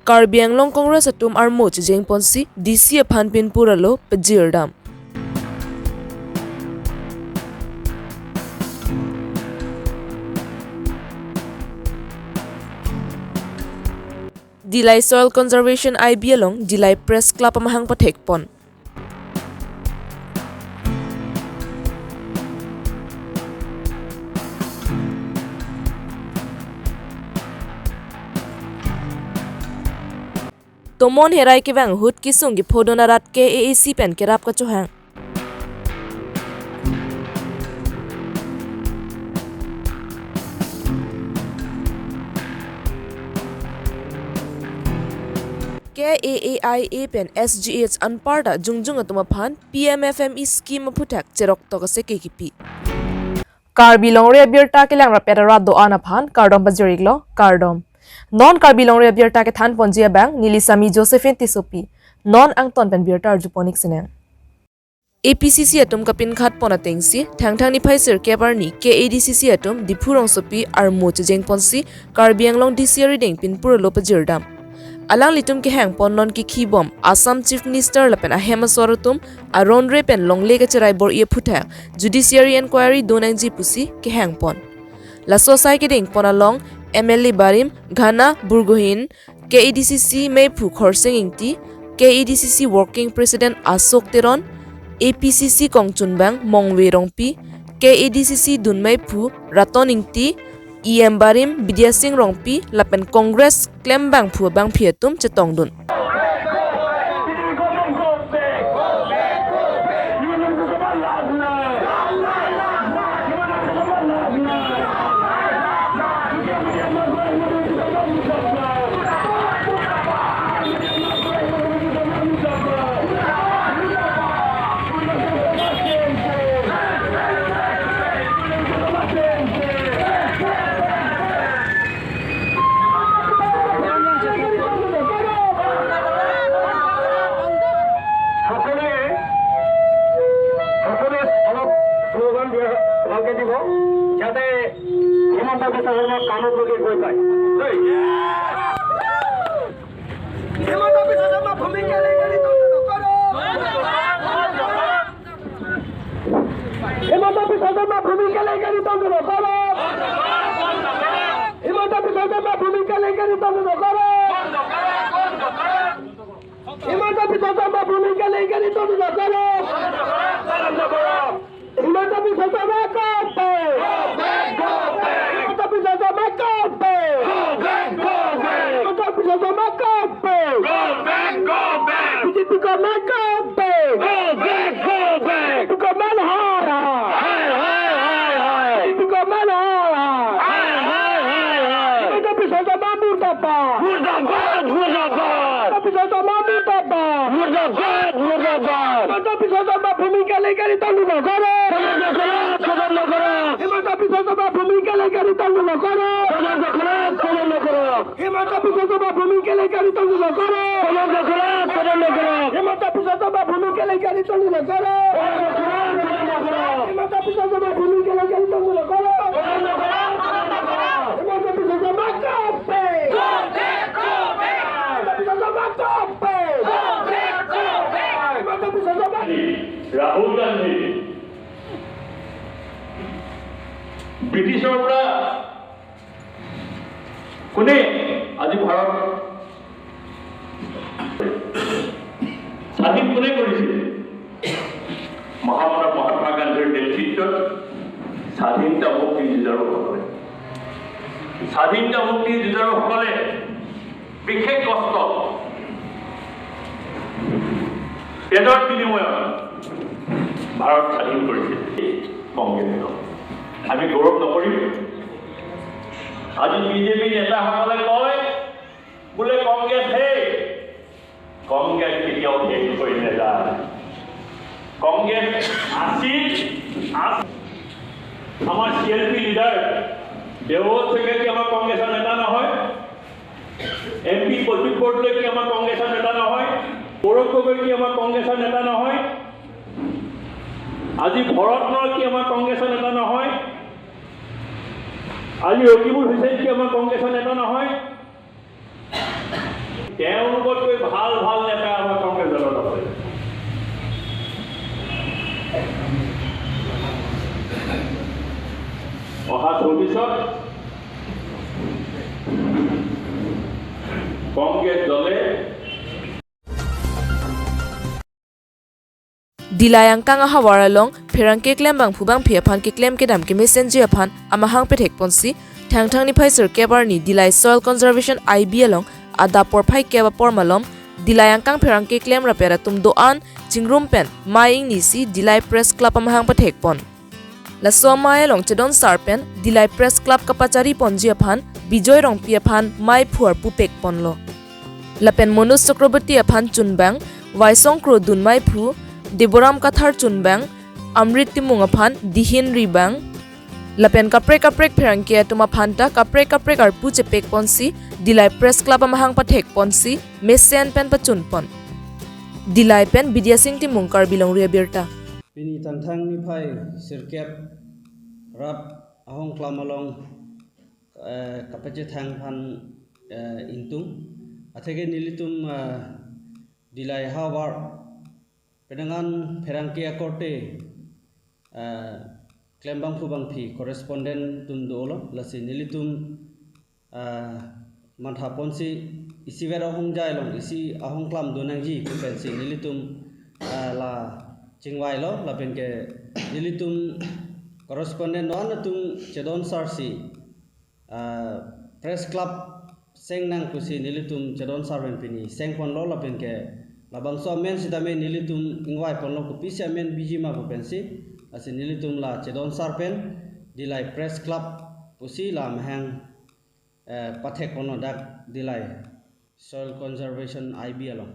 Karbi Longri Congress atum armo chejeng ponsi DC phanpin puralo pejirdam. Dilai Soil Conservation IB along Dilai Press Club amahang pathek pon. Tomon herai ke bang hut kisung ki phodonarat ke AAC pen kerap ka chohang. KAAIA pen SGH anparda jungjung atuma phan PMFME scheme phutak cherok to ka se kekipi. Karbi Longri Abirta ke langra pedara do ana phan kardom bajoriglo kardom. Non Karbi Longri Abirta ke than ponjia bang Nilisami Josephine Tisopi non angton pen birta arjuponik sineng. APCC atum kapin khat pona tengsi thangthang ni phaisir kebarni KADCC atum dipurong sopi armo chejeng ponsi Karbi Anglong DCR ding pin purlo pajirdam. Alang litum ke hang pon non ki khibom Assam Chief Minister lapen ahema soratum aron re pen longle ke cherai bor ye phutha judiciary inquiry donang ji pusi ke hang pon. La sosai ke ding pona long MLA Barim Ghana Burgohin KADCC Mei Phu Khorsing Ingti KADCC Working President Asok Teron APCC Kongchunbang Mongwe Rongpi KADCC Dunmei Phu Raton Ingti EM Barim Bidya Singh Rongpi lapen Congress Klem Bang Phu Bang Phietum Chetongdun. যাতে হিমন্ত বিশ্ব শর্মার কামত লোকে গৈ পায় হিমন্ত বিশ্ব শর্মা ভূমিকা লেখারি তন্ত্র করো হিমন্ত বিশ্ব শর্মা ভূমিকা লেখারি তন্ত্র করো হিমন্ত বিশ্ব শর্মা ভূমিকা লেখারি তন্ত্র করো হিমন্ত বিশ্ব শর্মা ভূমিকা লেখারি তন্ত্র করো হিমন্ত বিশ্ব শর্মা করবে হিমন্ত বিশ্ব শর্মা করবে হিমন্ত বিশ্ব শর্মা করবে বিজেপি গভর্নমেন্ট করবে বিজেপি গভর্নমেন্ট হারা বিজেপি গভর্নমেন্ট হারা হিমন্ত বিশ্ব শর্মা মুর্দাবাদ মুর্দাবাদ মুর্দাবাদ হিমন্ত বিশ্ব শর্মা মুর্দাবাদ মুর্দাবাদ মুর্দাবাদ হিমন্ত বিশ্ব শর্মা ভূমিকা লেখারি তন্ত্র করো হিমন্ত বিশ্ব শর্মা ভূমিকা লেখারি তন্ত্র করো হিমন্ত বিশ্ব শর্মা ভূমিকা লেখারি তন্ত্র করো হিমন্ত বিশ্ব শর্মা ভূমিকা লেখারি তন্ত্র করো হিমন্ত বিশ্ব শর্মা ভূমিকা লেখারি তন্ত্র করো হিমন্ত বিশ্ব শর্মা করবে হিমন্ত বিশ্ব শর্মা করবে হিমন্ত বিশ্ব শর্মা রাহুল গান্ধী ব্ৰিটিছৰ পৰা কোনে আজি ভাৰত স্বাধীন কোনে কৰিছিল মহামানৱ মহাত্মা গান্ধীৰ নেতৃত্বত স্বাধীনতা মুক্তি যুঁজাৰুসকলে স্বাধীনতা মুক্তি যুঁজাৰুসকলে বিশেষ কষ্ট পেটৰ বিনিময়ত ভাৰত স্বাধীন কৰিছিল কংগ্ৰেছক আমি গৌৰৱ নকৰিম আজি বিজেপি নেতাসকলে কয় বোলে কংগ্ৰেছ কেতিয়াও শেষ কৰি নাযায় কংগ্ৰেছ আছিল আমাৰ CLP লিডাৰ দেৱত থেকে কি আমাৰ কংগ্ৰেছৰ নেতা নহয় MP প্ৰদীপ বৰদলৈ কি আমাৰ কংগ্ৰেছৰ নেতা নহয় গৌৰৱ গগৈ কি আমাৰ কংগ্ৰেছৰ নেতা নহয় আজি ভৰতনৰ কি আমাৰ কংগ্ৰেছৰ নেতা নহয় আজি ৰকিবুল হুছেইন কি আমাৰ কংগ্ৰেছৰ নেতা নহয় তেওঁলোকতকৈ ভাল ভাল নেতা আমাৰ কংগ্ৰেছ দলত আছে। অহা 24ত কংগ্ৰেছ দলে Dilayang kang hawaralong phirang ke klem bang phubang phia phan ke klem ke dam ke messenger phan amahang pethek ponsi thang ni phaisur ke barni dilai soil conservation IB along ada por phai ke ba por malom dilayang kang phirang ke klem rapera tum do an chingrum pen maing ni si dilai press club amahang pethek pon la so mai long chedon sarpen dilai press club kapachari ponji phan bijoy rong pia phan mai phuar pu pek pon lo lapen monus chakraborty phan chunbang waisong kro dun mai phu Deboram Kathar Chunbang, Amrit Timungaphan, Dihin Ribang, Lapen Kaprek Perangkia Tumapanta, Kaprek Arpuche Pek Ponsi, Dilai Press Club Amahang Patek Ponsi, Messian Pen Pachunpon. Dilai Pen Bidiasing Timung Karbi Longri Abirta. Bini tantang ni pai sirkep rap ahong klamalong kapace thang pan intung athege nilitum dilai hawar penangan perangkia korte klembang phubang phi correspondent tum dolo lasi nilitum mantha ponsi isi vera hong jai long isi ahong klam donang ji pensi nilitum la chingwai lo la pen ke nilitum correspondent on tum chedon sarsi press club seng nang kusi nilitum chedon sarven pini seng pon lo la pen ke labang so men sitame nilitum ingwai ponlo ko pisia men bijima ko pensi asi nilitum la chedon sarpen dilai press club pusi la mahang pathek pono dak dilai soil conservation IB along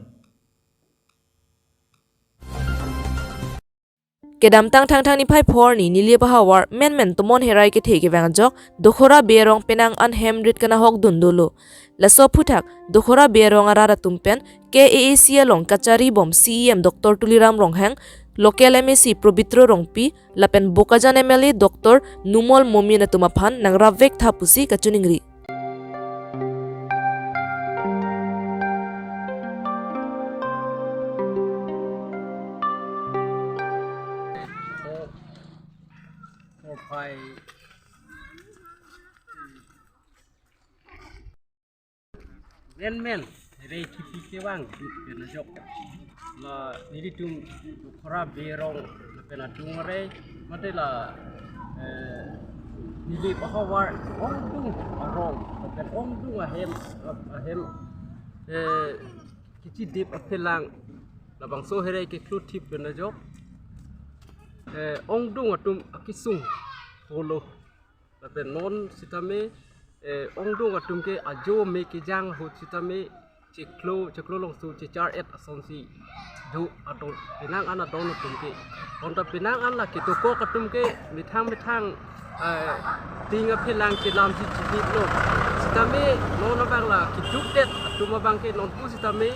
Kedam tang ni phai phor ni nilie bahawar men tumon herai ke thege wangjok dokhora berong penang an hemrit kana hok dundolo laso phuthak dokhora berong arara tumpen KAAC along kachari bom CEM Dr Tuliram Ronghang local MEC Probitro Rongpi lapen Bokajan MLA Dr Numol Momina Tumaphan nang ravek thapusi kachuningri men rei kipi kewang pena jok la nidi tum khora berong pena tungare matela nidi bahawar ong dung arong pen ong dung ahem kici dip apelang la bangso herei ke klut tip pena jok ong dung atum akisung holo la pen non sitame ong dung atum ke ajo me ke jang ho sitame cheklo long su char et asonsi du adon pinang ana don atum ke onta pinang ana ke to ko katum ke mithang tinga philang ke lam chi chi lo sitame non bang la ki duk det atum bang ke non pu sitame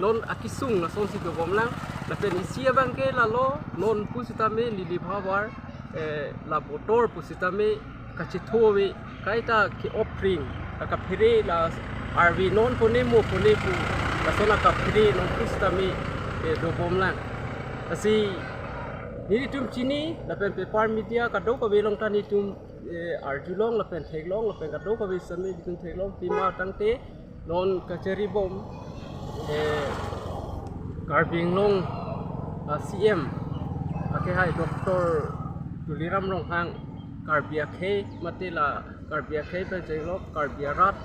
non akisung na sonsi do bomlang la pen isia bang ke la lo non pu sitame lili bhawar la botor pu sitame kachithowe kaita ki offering ka phire la RV non pone mo pone pu la sona ka phire non pustami do bomlang asi ni tum chini la pen paper media ka do ko belong tani tum arjulong la pen theglong la pen ka do ko be sami tum theglong pima tangte non kachari bom Karbi Long CM ake hai Dr Tuliram Ronghang Karbi Akhe matela Karbi Akhe pe jelo Karbi Rat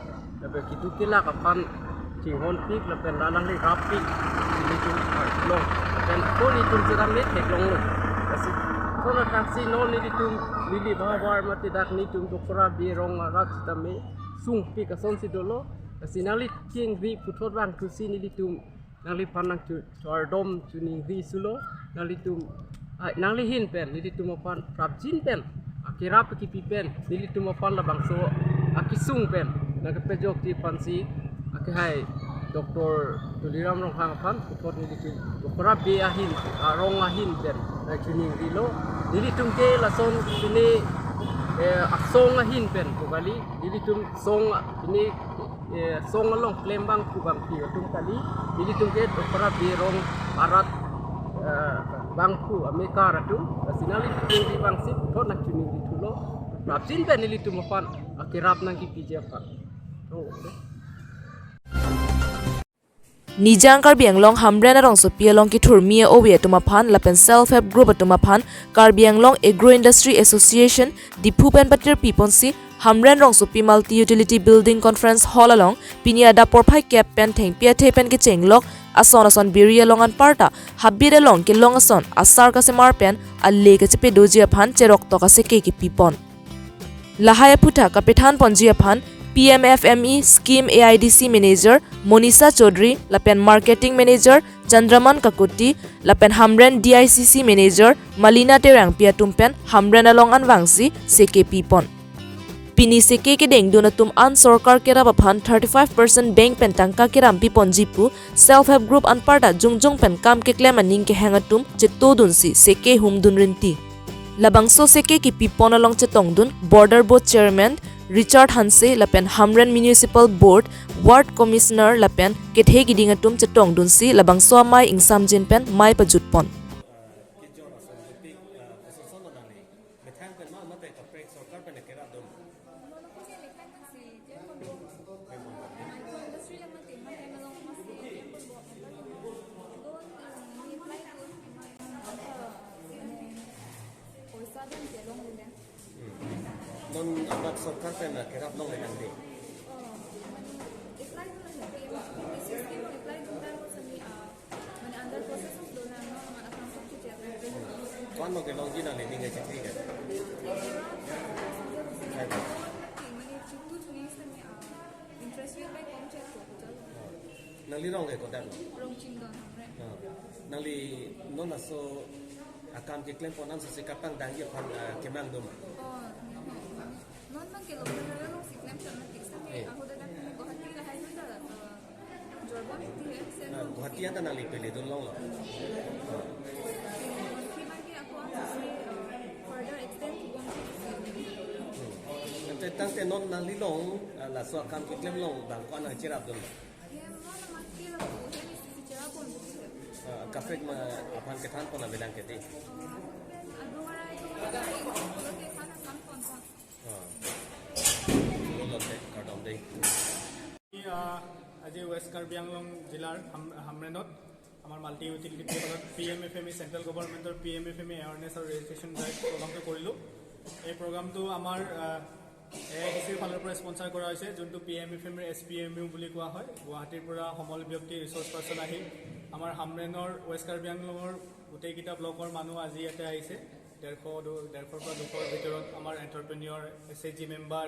labe kitu kila kapan cinghon pik labe lanang ni rapi ini tu long dan ko ni tu jera me theklong lo kasi ko na taksi no ni tu lili bawar mati dak ni tu dokra birong rat tame sung pik ason si dolo kasi nali king vi puthot bang tu si ni tu nali panang tu chardom tu ning vi sulo nali tu nali hin pen ni tu mapan prapjin pen akira pipi pen nili tu mapan la bangso akisung pen nagpejok ti pansi akihai Dr Tuliram Ronghang pan puthot nili tu dokra be ahin arong ahin pen na tuning rilo nili tungke la son tini asong ahin pen kokali nili tum song ini song along claim bang ku bang pi tung kali ini tungke opera berong barat bang ku Amerika ratu sinali tu di bang sip to nak tuni di tulo rapsin benili tu mafan akirap nang ki pije pa Nijang Karbi Anglong Hamren Arong so Pialong ki Thurmia Owe Tumaphan Lapen Self Help Group Tumaphan Karbi Anglong Agro Industry Association Dipupen Patir Piponsi Hamren Rong so Pi Multi Utility Building Conference Hall along Pinia da Porphai Cap Pen Theng Pia Thepen ki Chenglok ason Biria Longan Parta Habire Long ki Longason Asar ka se Marpen Alle ka chepe Dojia Phan Cherok to ka se ke ki Pipon Lahaya Putha Kapithan Ponjia Phan PMFME Scheme AIDC Manager Monisa Chaudhary Lapen Marketing Manager Chandraman Kakuti Lapen Hamren DICC Manager Malina Terang Pia Tumpen Hamren Alongan Wangsi CKP Pon Pini CK ke deng dona tum an sarkar kera baphan 35% bank pen tangka ke rampi ponjipu self help group an parta jungjung pen kam ke claim aning ke hangatum che todunsi CK humdun rinti labangso CK ki pipon along che tongdun border board chairman Richard Hanse Lapen Hamren Municipal Board Ward Commissioner Lapen Kethe Gidingatum Chetong Dunsi Labang Soamai Ingsam Jinpen Mai Pajutpon non amat सरकार पे ना केराप नong ले नंदी कौन no के लोग जी ना ले निगे चक्री के नली रंग के कोटा नली नोन असो akam ke claim ponan se kapang dang ye pan kemang dum non man ke lo na lo si claim chana tik sa ke aho da Guwahati la hai na jorba miti hai se Guwahati ata nali pele dun long lo ki man ke ako ang se further extend ki ante tang te non nali long la so akam ke claim long bang ko na chirap dum ye mo na man ke lo he ni si chara pon kafek ma apan ke than pon belang ke ti adu mara ko ke khana kan pon sa আজি west Karbi Anglong জিলাৰ হামৰেনত আমাৰ multi utility পৰ্টেলত PMFME central গভৰ্ণমেণ্টৰ PMFME awareness আৰু registration drive প্ৰগ্ৰামটো কৰিলোঁ এই প্ৰগ্ৰামটো আমাৰ AIDCৰ ফালৰ পৰা স্পনচাৰ কৰা হৈছে যোনটো PMFME SPMU বুলি কোৱা হয় গুৱাহাটীৰ পৰা সমল ব্যক্তি ৰিচোৰ্চ পাৰ্চন আহি আমাৰ হামৰেনৰ ৱেষ্ট কাৰ্বি আংলঙৰ গোটেইকেইটা ব্লকৰ মানুহ আজি ইয়াতে আহিছে 150 পৰা 200 ভিতৰত আমাৰ entrepreneur SHG member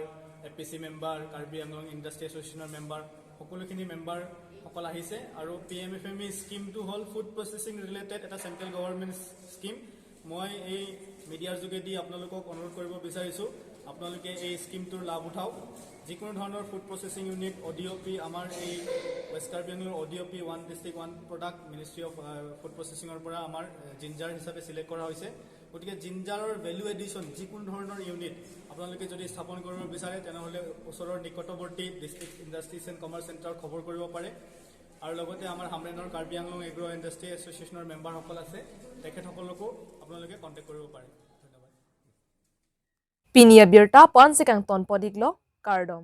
APC member Karbi Anglong industry এছ'চিয়েশ্যনৰ মেম্বাৰ সকলোখিনি মেম্বাৰ সকল আহিছে আৰু PMFME স্কিমটো হ'ল ফুড প্ৰচেছিং ৰিলেটেড এটা চেণ্ট্ৰেল গভৰ্ণমেণ্ট স্কিম মই এই মিডিয়াৰ যোগেদি আপোনালোকক অনুৰোধ কৰিব বিচাৰিছোঁ আপোনালোকে এই স্কিমটোৰ লাভ উঠাওক যিকোনো ধৰণৰ ফুড প্ৰচেছিং ইউনিট ODOP আমাৰ এই west Karbi Anglong ODOP 1 district 1 product ministry of food প্ৰচেছিঙৰ পৰা আমাৰ জিঞ্জাৰ হিচাপে চিলেক্ট কৰা হৈছে গতিকে জিঞ্জাৰৰ ভেলু এডিশ্যন যিকোনো ধৰণৰ ইউনিট আপোনালোকে যদি স্থাপন কৰিব বিচাৰে তেনেহ'লে ওচৰৰ নিকটৱৰ্তী ডিষ্ট্ৰিক্ট ইণ্ডাষ্ট্ৰিজ এণ্ড কমাৰ্চ চেণ্টাৰত খবৰ কৰিব পাৰে আৰু লগতে আমাৰ হামৰেনৰ কাৰ্বি আংলং এগ্ৰ ইণ্ডাষ্ট্ৰি এছ'চিয়েশ্যনৰ মেম্বাৰসকল আছে তেখেতসকলকো আপোনালোকে কণ্টেক্ট কৰিব পাৰে ধন্যবাদ Pinia Birta Pon Sekang Ton Podiglo Kardom